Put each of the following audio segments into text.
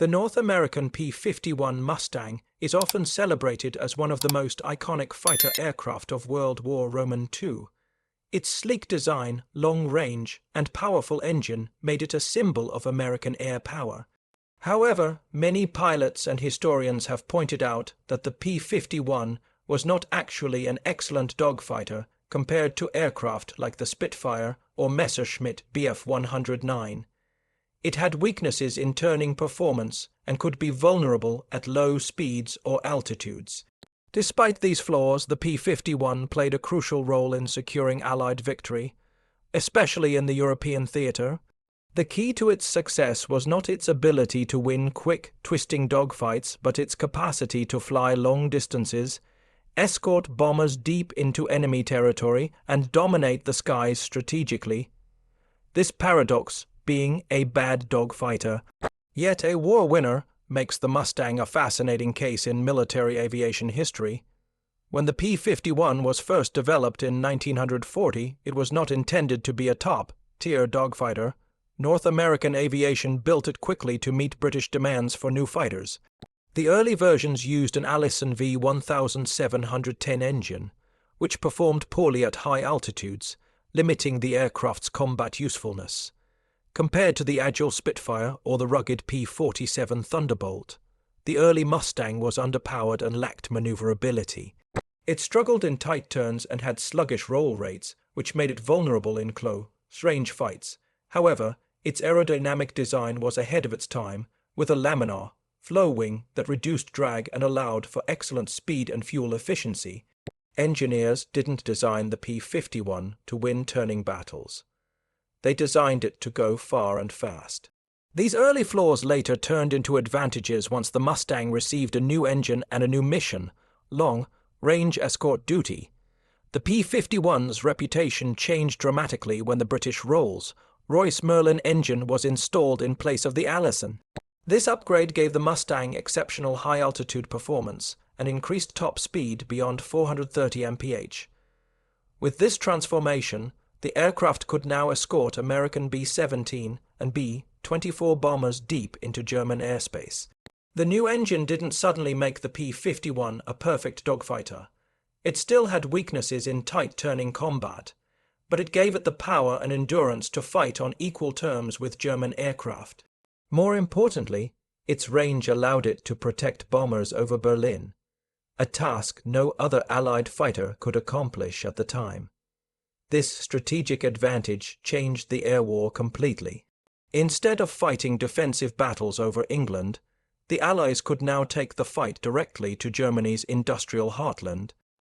The North American P-51 Mustang is often celebrated as one of the most iconic fighter aircraft of World War II. Its sleek design, long range, and powerful engine made it a symbol of American air power. However, many pilots and historians have pointed out that the P-51 was not actually an excellent dogfighter compared to aircraft like the Spitfire or Messerschmitt Bf-109. It had weaknesses in turning performance and could be vulnerable at low speeds or altitudes. Despite these flaws, the P-51 played a crucial role in securing Allied victory, especially in the European theater. The key to its success was not its ability to win quick, twisting dogfights, but its capacity to fly long distances, escort bombers deep into enemy territory, and dominate the skies strategically. This paradox being a bad dogfighter, yet a war winner, makes the Mustang a fascinating case in military aviation history. When the P-51 was first developed in 1940, it was not intended to be a top-tier dogfighter. North American aviation built it quickly to meet British demands for new fighters. The early versions used an Allison V1710 engine, which performed poorly at high altitudes, limiting the aircraft's combat usefulness. Compared to the agile Spitfire or the rugged P-47 Thunderbolt, the early Mustang was underpowered and lacked maneuverability. It struggled in tight turns and had sluggish roll rates, which made it vulnerable in close-range fights. However, its aerodynamic design was ahead of its time, with a laminar flow wing that reduced drag and allowed for excellent speed and fuel efficiency. Engineers didn't design the P-51 to win turning battles. They designed it to go far and fast. These early flaws later turned into advantages once the Mustang received a new engine and a new mission, long-range escort duty. The P-51's reputation changed dramatically when the British Rolls-Royce Merlin engine was installed in place of the Allison. This upgrade gave the Mustang exceptional high-altitude performance and increased top speed beyond 430 mph. With this transformation, the aircraft could now escort American B-17 and B-24 bombers deep into German airspace. The new engine didn't suddenly make the P-51 a perfect dogfighter. It still had weaknesses in tight turning combat, but it gave it the power and endurance to fight on equal terms with German aircraft. More importantly, its range allowed it to protect bombers over Berlin, a task no other Allied fighter could accomplish at the time. This strategic advantage changed the air war completely. Instead of fighting defensive battles over England, the Allies could now take the fight directly to Germany's industrial heartland.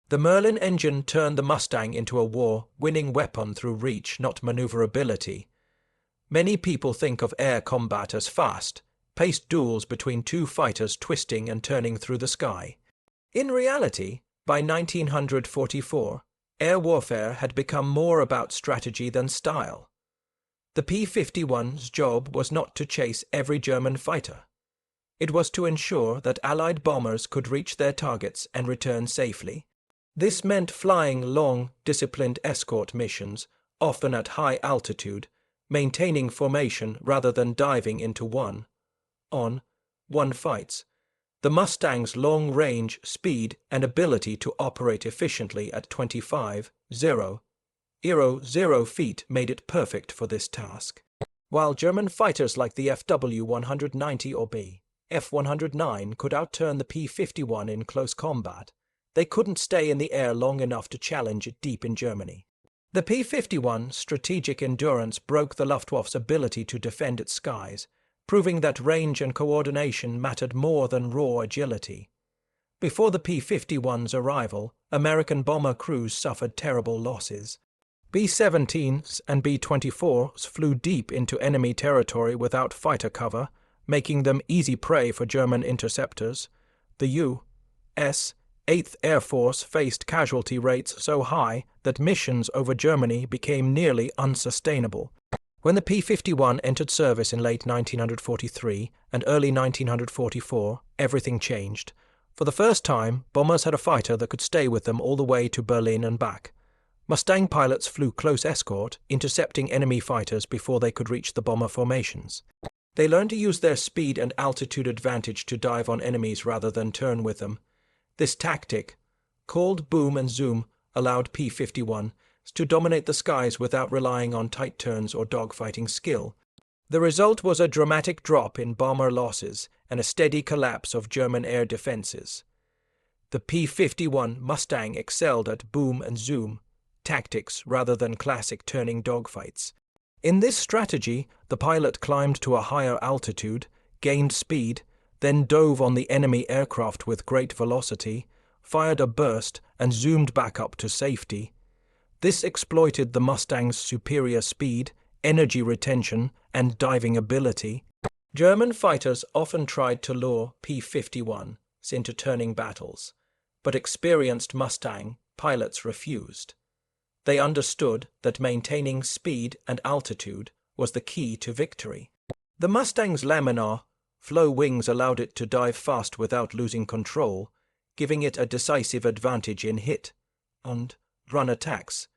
The Merlin engine turned the Mustang into a war-winning weapon through reach, not maneuverability. Many people think of air combat as fast-paced duels between two fighters twisting and turning through the sky. In reality, by 1944, air warfare had become more about strategy than style. The P-51's job was not to chase every German fighter. It was to ensure that Allied bombers could reach their targets and return safely. This meant flying long, disciplined escort missions, often at high altitude, maintaining formation rather than diving into one-on-one fights. The Mustang's long range, speed, and ability to operate efficiently at 25,000 feet made it perfect for this task. While German fighters like the FW-190 or Bf-109 could outturn the P-51 in close combat, they couldn't stay in the air long enough to challenge it deep in Germany. The P-51's strategic endurance broke the Luftwaffe's ability to defend its skies, proving that range and coordination mattered more than raw agility. Before the P-51's arrival, American bomber crews suffered terrible losses. B-17s and B-24s flew deep into enemy territory without fighter cover, making them easy prey for German interceptors. The U.S. 8th Air Force faced casualty rates so high that missions over Germany became nearly unsustainable. When the P-51 entered service in late 1943 and early 1944, everything changed. For the first time, bombers had a fighter that could stay with them all the way to Berlin and back. Mustang pilots flew close escort, intercepting enemy fighters before they could reach the bomber formations. They learned to use their speed and altitude advantage to dive on enemies rather than turn with them. This tactic, called boom and zoom, allowed P-51 to dominate the skies without relying on tight turns or dogfighting skill. The result was a dramatic drop in bomber losses and a steady collapse of German air defenses. The P-51 Mustang excelled at boom and zoom tactics rather than classic turning dogfights. In this strategy, the pilot climbed to a higher altitude, gained speed, then dove on the enemy aircraft with great velocity, fired a burst, and zoomed back up to safety. This exploited the Mustang's superior speed, energy retention, and diving ability. German fighters often tried to lure P-51s into turning battles, but experienced Mustang pilots refused. They understood that maintaining speed and altitude was the key to victory. The Mustang's laminar flow wings allowed it to dive fast without losing control, giving it a decisive advantage in hit and run attacks.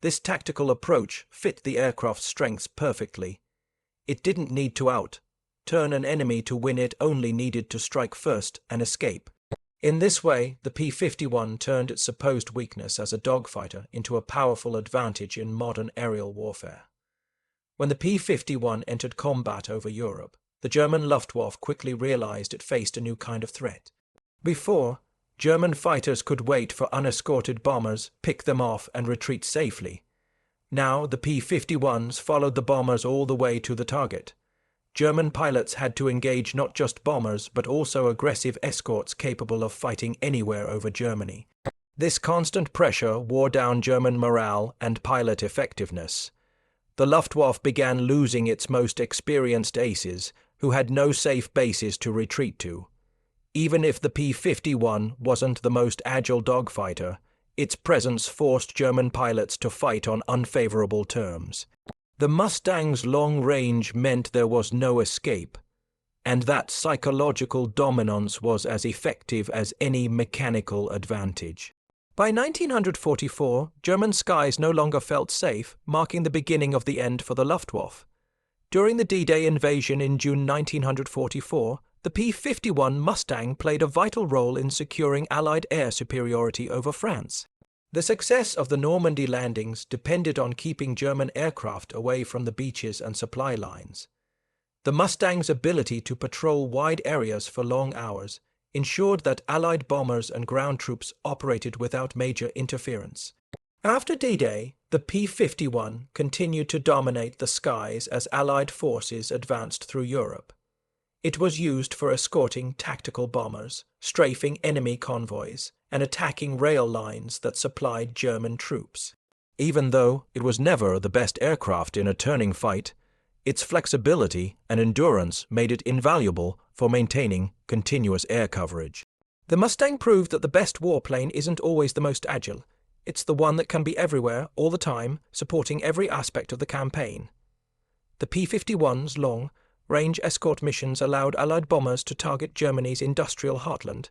This tactical approach fit the aircraft's strengths perfectly. It didn't need to turn an enemy to win, it only needed to strike first and escape. In this way, the P-51 turned its supposed weakness as a dogfighter into a powerful advantage in modern aerial warfare. When the P-51 entered combat over Europe, the German Luftwaffe quickly realized it faced a new kind of threat. Before, German fighters could wait for unescorted bombers, pick them off, and retreat safely. Now the P-51s followed the bombers all the way to the target. German pilots had to engage not just bombers, but also aggressive escorts capable of fighting anywhere over Germany. This constant pressure wore down German morale and pilot effectiveness. The Luftwaffe began losing its most experienced aces, who had no safe bases to retreat to. Even if the P-51 wasn't the most agile dogfighter, its presence forced German pilots to fight on unfavorable terms. The Mustang's long range meant there was no escape, and that psychological dominance was as effective as any mechanical advantage. By 1944, German skies no longer felt safe, marking the beginning of the end for the Luftwaffe. During the D-Day invasion in June 1944, the P-51 Mustang played a vital role in securing Allied air superiority over France. The success of the Normandy landings depended on keeping German aircraft away from the beaches and supply lines. The Mustang's ability to patrol wide areas for long hours ensured that Allied bombers and ground troops operated without major interference. After D-Day, the P-51 continued to dominate the skies as Allied forces advanced through Europe. It was used for escorting tactical bombers, strafing enemy convoys, and attacking rail lines that supplied German troops. Even though it was never the best aircraft in a turning fight, its flexibility and endurance made it invaluable for maintaining continuous air coverage. The Mustang proved that the best warplane isn't always the most agile. It's the one that can be everywhere, all the time, supporting every aspect of the campaign. The P-51's long-range escort missions allowed Allied bombers to target Germany's industrial heartland,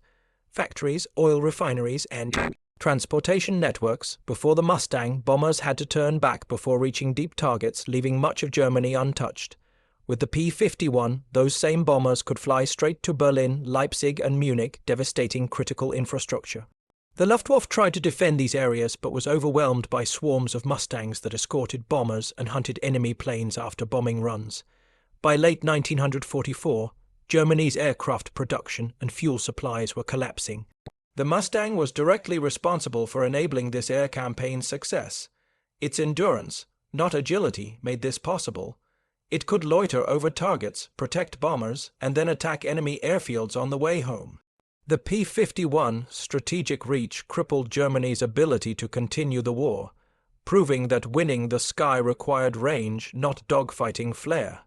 factories, oil refineries, and transportation networks. Before the Mustang, bombers had to turn back before reaching deep targets, leaving much of Germany untouched. With the P-51, those same bombers could fly straight to Berlin, Leipzig, and Munich, devastating critical infrastructure. The Luftwaffe tried to defend these areas, but was overwhelmed by swarms of Mustangs that escorted bombers and hunted enemy planes after bombing runs. By late 1944, Germany's aircraft production and fuel supplies were collapsing. The Mustang was directly responsible for enabling this air campaign's success. Its endurance, not agility, made this possible. It could loiter over targets, protect bombers, and then attack enemy airfields on the way home. The P-51's strategic reach crippled Germany's ability to continue the war, proving that winning the sky required range, not dogfighting flair.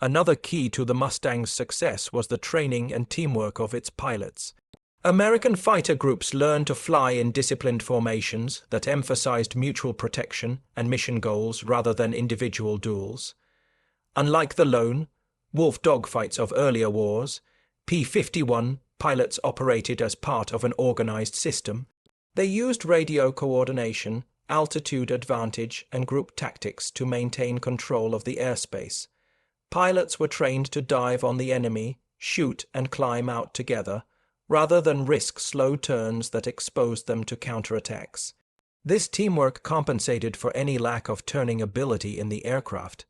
Another key to the Mustang's success was the training and teamwork of its pilots. American fighter groups learned to fly in disciplined formations that emphasized mutual protection and mission goals rather than individual duels. Unlike the lone, wolf dogfights of earlier wars, P-51 pilots operated as part of an organized system. They used radio coordination, altitude advantage, and group tactics to maintain control of the airspace. Pilots were trained to dive on the enemy, shoot and climb out together, rather than risk slow turns that exposed them to counterattacks. This teamwork compensated for any lack of turning ability in the aircraft.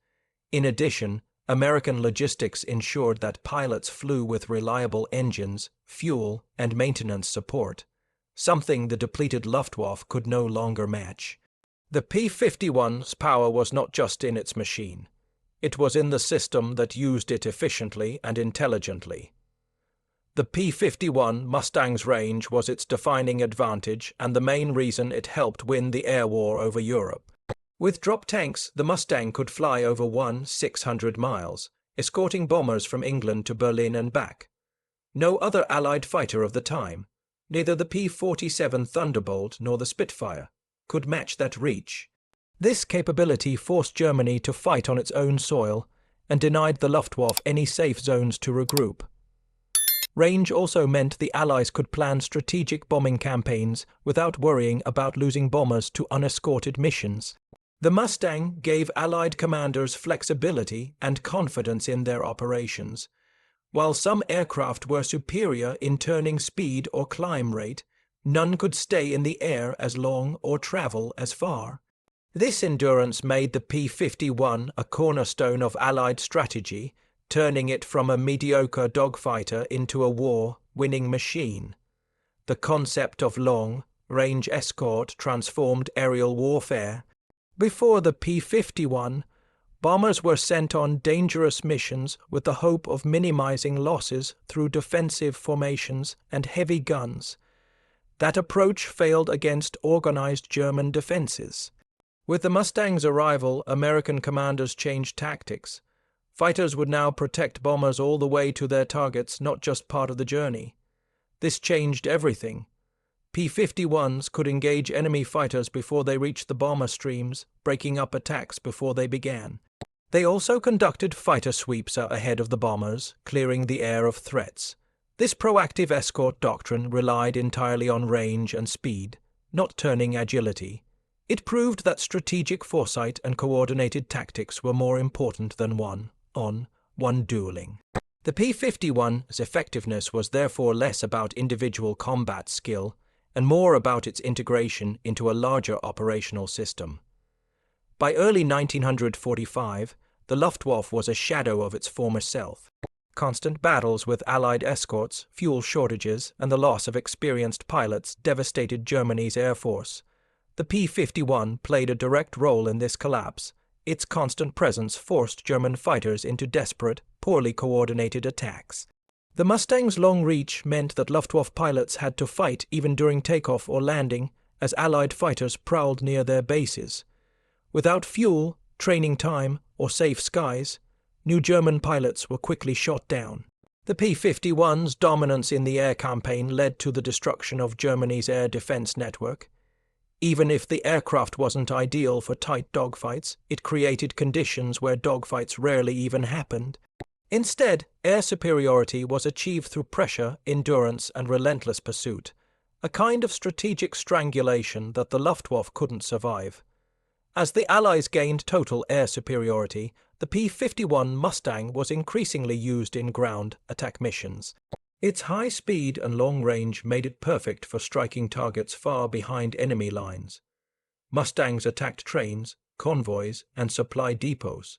In addition, American logistics ensured that pilots flew with reliable engines, fuel, and maintenance support, something the depleted Luftwaffe could no longer match. The P-51's power was not just in its machine. It was in the system that used it efficiently and intelligently. The P-51 Mustang's range was its defining advantage and the main reason it helped win the air war over Europe. With drop tanks, the Mustang could fly over 600 miles, escorting bombers from England to Berlin and back. No other Allied fighter of the time, neither the P-47 Thunderbolt nor the Spitfire, could match that reach. This capability forced Germany to fight on its own soil and denied the Luftwaffe any safe zones to regroup. Range also meant the Allies could plan strategic bombing campaigns without worrying about losing bombers to unescorted missions. The Mustang gave Allied commanders flexibility and confidence in their operations. While some aircraft were superior in turning speed or climb rate, none could stay in the air as long or travel as far. This endurance made the P-51 a cornerstone of Allied strategy, turning it from a mediocre dogfighter into a war-winning machine. The concept of long-range escort transformed aerial warfare. Before the P-51, bombers were sent on dangerous missions with the hope of minimizing losses through defensive formations and heavy guns. That approach failed against organized German defenses. With the Mustang's arrival, American commanders changed tactics. Fighters would now protect bombers all the way to their targets, not just part of the journey. This changed everything. P-51s could engage enemy fighters before they reached the bomber streams, breaking up attacks before they began. They also conducted fighter sweeps ahead of the bombers, clearing the air of threats. This proactive escort doctrine relied entirely on range and speed, not turning agility. It proved that strategic foresight and coordinated tactics were more important than one-on-one dueling. The P-51's effectiveness was therefore less about individual combat skill and more about its integration into a larger operational system. By early 1945, the Luftwaffe was a shadow of its former self. Constant battles with Allied escorts, fuel shortages, and the loss of experienced pilots devastated Germany's air force. The P-51 played a direct role in this collapse. Its constant presence forced German fighters into desperate, poorly coordinated attacks. The Mustang's long reach meant that Luftwaffe pilots had to fight even during takeoff or landing as Allied fighters prowled near their bases. Without fuel, training time, or safe skies, new German pilots were quickly shot down. The P-51's dominance in the air campaign led to the destruction of Germany's air defense network. Even if the aircraft wasn't ideal for tight dogfights, it created conditions where dogfights rarely even happened. Instead, air superiority was achieved through pressure, endurance, and relentless pursuit, a kind of strategic strangulation that the Luftwaffe couldn't survive. As the Allies gained total air superiority, the P-51 Mustang was increasingly used in ground attack missions. Its high speed and long range made it perfect for striking targets far behind enemy lines. Mustangs attacked trains, convoys, and supply depots,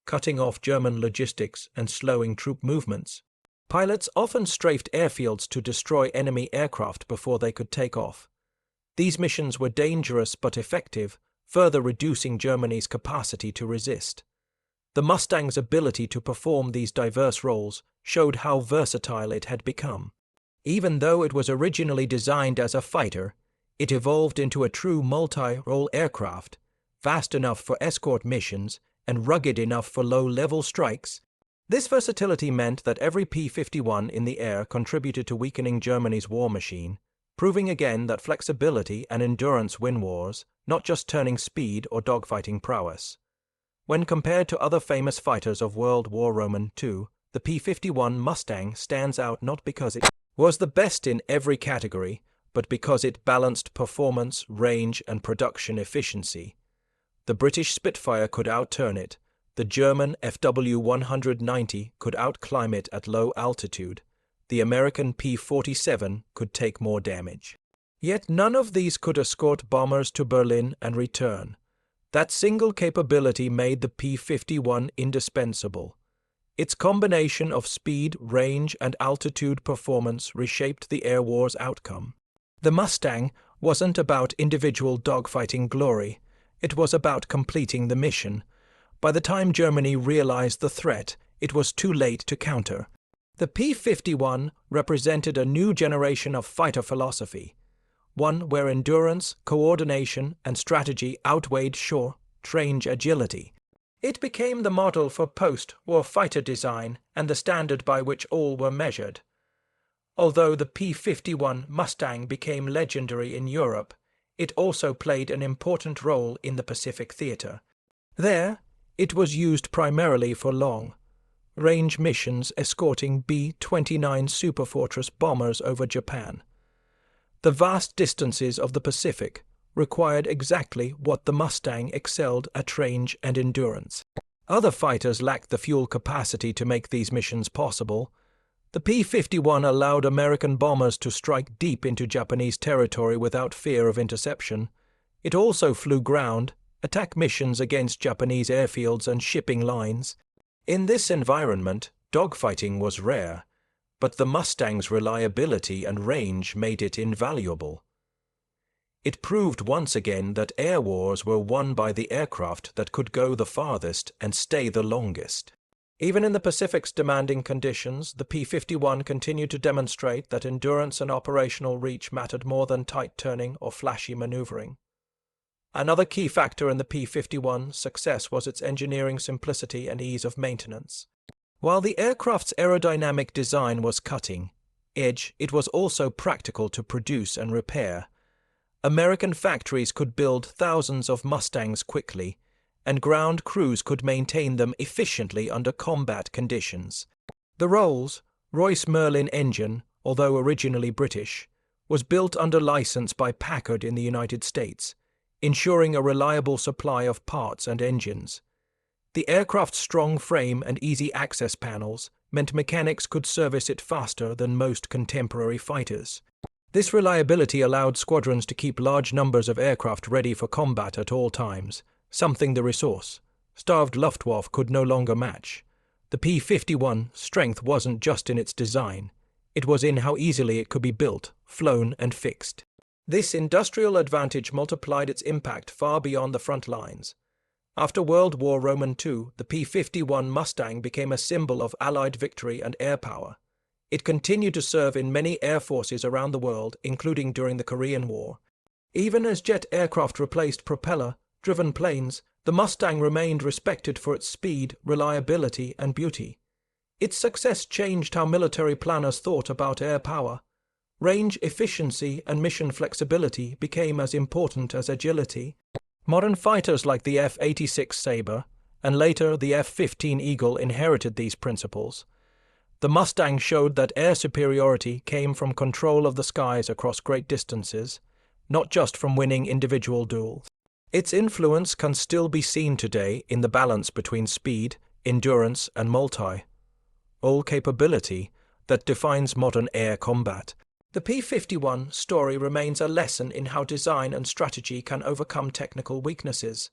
cutting off German logistics and slowing troop movements. Pilots often strafed airfields to destroy enemy aircraft before they could take off. These missions were dangerous but effective, further reducing Germany's capacity to resist. The Mustang's ability to perform these diverse roles showed how versatile it had become. Even though it was originally designed as a fighter, it evolved into a true multi-role aircraft, fast enough for escort missions and rugged enough for low-level strikes. This versatility meant that every P-51 in the air contributed to weakening Germany's war machine, proving again that flexibility and endurance win wars, not just turning speed or dogfighting prowess. When compared to other famous fighters of World War II, the P-51 Mustang stands out not because it was the best in every category, but because it balanced performance, range, and production efficiency. The British Spitfire could outturn it, The German FW-190 could outclimb it at low altitude. The American P-47 could take more damage. Yet none of these could escort bombers to Berlin and return. That single capability made the P-51 indispensable. Its combination of speed, range, and altitude performance reshaped the air war's outcome. The Mustang wasn't about individual dogfighting glory. It was about completing the mission. By the time Germany realized the threat, it was too late to counter. The P-51 represented a new generation of fighter philosophy, one where endurance, coordination, and strategy outweighed short-range agility. It became the model for post-war fighter design and the standard by which all were measured. Although the P-51 Mustang became legendary in Europe, it also played an important role in the Pacific theater. There, it was used primarily for long-range missions escorting B-29 Superfortress bombers over Japan. The vast distances of the Pacific required exactly what the Mustang excelled at: range and endurance. Other fighters lacked the fuel capacity to make these missions possible. The P-51 allowed American bombers to strike deep into Japanese territory without fear of interception. It also flew ground attack missions against Japanese airfields and shipping lines. In this environment, dogfighting was rare, but the Mustang's reliability and range made it invaluable. It proved once again that air wars were won by the aircraft that could go the farthest and stay the longest. Even in the Pacific's demanding conditions, the P-51 continued to demonstrate that endurance and operational reach mattered more than tight turning or flashy maneuvering. Another key factor in the P-51's success was its engineering simplicity and ease of maintenance. While the aircraft's aerodynamic design was cutting-edge, it was also practical to produce and repair. American factories could build thousands of Mustangs quickly, and ground crews could maintain them efficiently under combat conditions. The Rolls-Royce Merlin engine, although originally British, was built under license by Packard in the United States, ensuring a reliable supply of parts and engines. The aircraft's strong frame and easy access panels meant mechanics could service it faster than most contemporary fighters. This reliability allowed squadrons to keep large numbers of aircraft ready for combat at all times, something the resource-starved Luftwaffe could no longer match. The P-51's strength wasn't just in its design. It was in how easily it could be built, flown, and fixed. This industrial advantage multiplied its impact far beyond the front lines. After World War II, the P-51 Mustang became a symbol of Allied victory and air power. It continued to serve in many air forces around the world, including during the Korean War. Even as jet aircraft replaced propeller-driven planes, the Mustang remained respected for its speed, reliability, and beauty. Its success changed how military planners thought about air power. Range efficiency and mission flexibility became as important as agility. Modern fighters like the F-86 Sabre and later the F-15 Eagle inherited these principles. The Mustang showed that air superiority came from control of the skies across great distances, not just from winning individual duels. Its influence can still be seen today in the balance between speed, endurance, and multi-role capability that defines modern air combat. The P-51 story remains a lesson in how design and strategy can overcome technical weaknesses.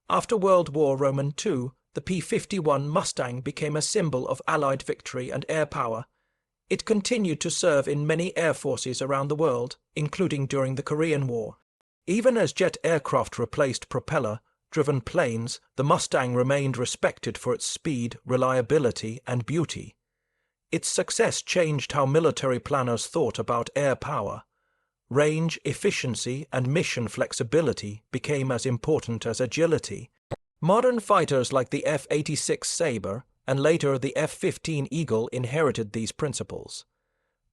After World War II, the P-51 Mustang became a symbol of Allied victory and air power. It continued to serve in many air forces around the world, including during the Korean War. Even as jet aircraft replaced propeller-driven planes, the Mustang remained respected for its speed, reliability, and beauty. Its success changed how military planners thought about air power. Range, efficiency, and mission flexibility became as important as agility. Modern fighters like the F-86 Sabre and later the F-15 Eagle inherited these principles.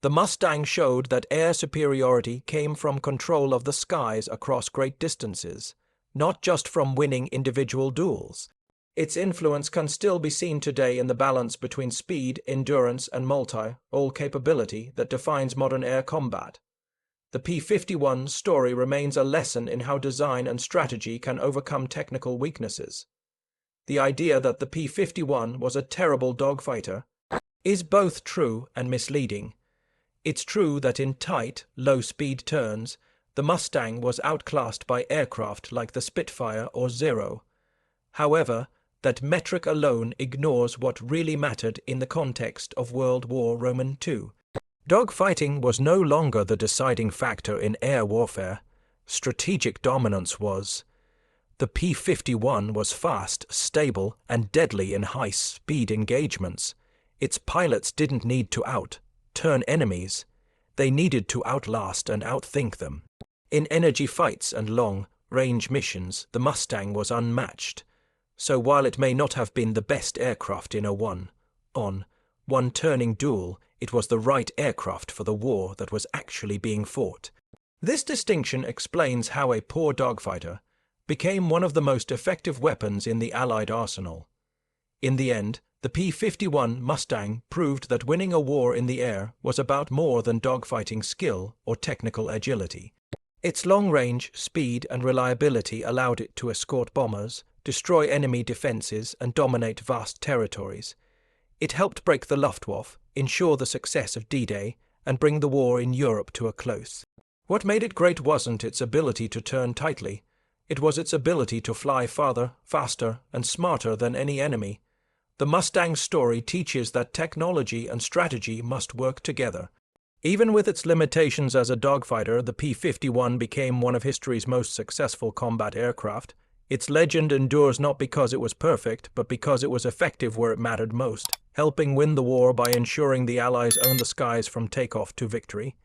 The Mustang showed that air superiority came from control of the skies across great distances, not just from winning individual duels. Its influence can still be seen today in the balance between speed, endurance, and multi-role capability that defines modern air combat. The P-51's story remains a lesson in how design and strategy can overcome technical weaknesses. The idea that the P-51 was a terrible dogfighter is both true and misleading. It's true that in tight, low-speed turns, the Mustang was outclassed by aircraft like the Spitfire or Zero. However, that metric alone ignores what really mattered in the context of World War II. Dogfighting was no longer the deciding factor in air warfare. Strategic dominance was. The P-51 was fast, stable, and deadly in high-speed engagements. Its pilots didn't need to turn enemies. They needed to outlast and outthink them. In energy fights and long-range missions, the Mustang was unmatched. So while it may not have been the best aircraft in a one-on-one turning duel, it was the right aircraft for the war that was actually being fought. This distinction explains how a poor dogfighter became one of the most effective weapons in the Allied arsenal. In the end, the P-51 Mustang proved that winning a war in the air was about more than dogfighting skill or technical agility. Its long-range, speed and reliability allowed it to escort bombers, destroy enemy defenses and dominate vast territories. It helped break the Luftwaffe, ensure the success of D-Day, and bring the war in Europe to a close. What made it great wasn't its ability to turn tightly. It was its ability to fly farther, faster, and smarter than any enemy. The Mustang's story teaches that technology and strategy must work together. Even with its limitations as a dogfighter, the P-51 became one of history's most successful combat aircraft. Its legend endures not because it was perfect, but because it was effective where it mattered most, helping win the war by ensuring the Allies owned the skies from takeoff to victory.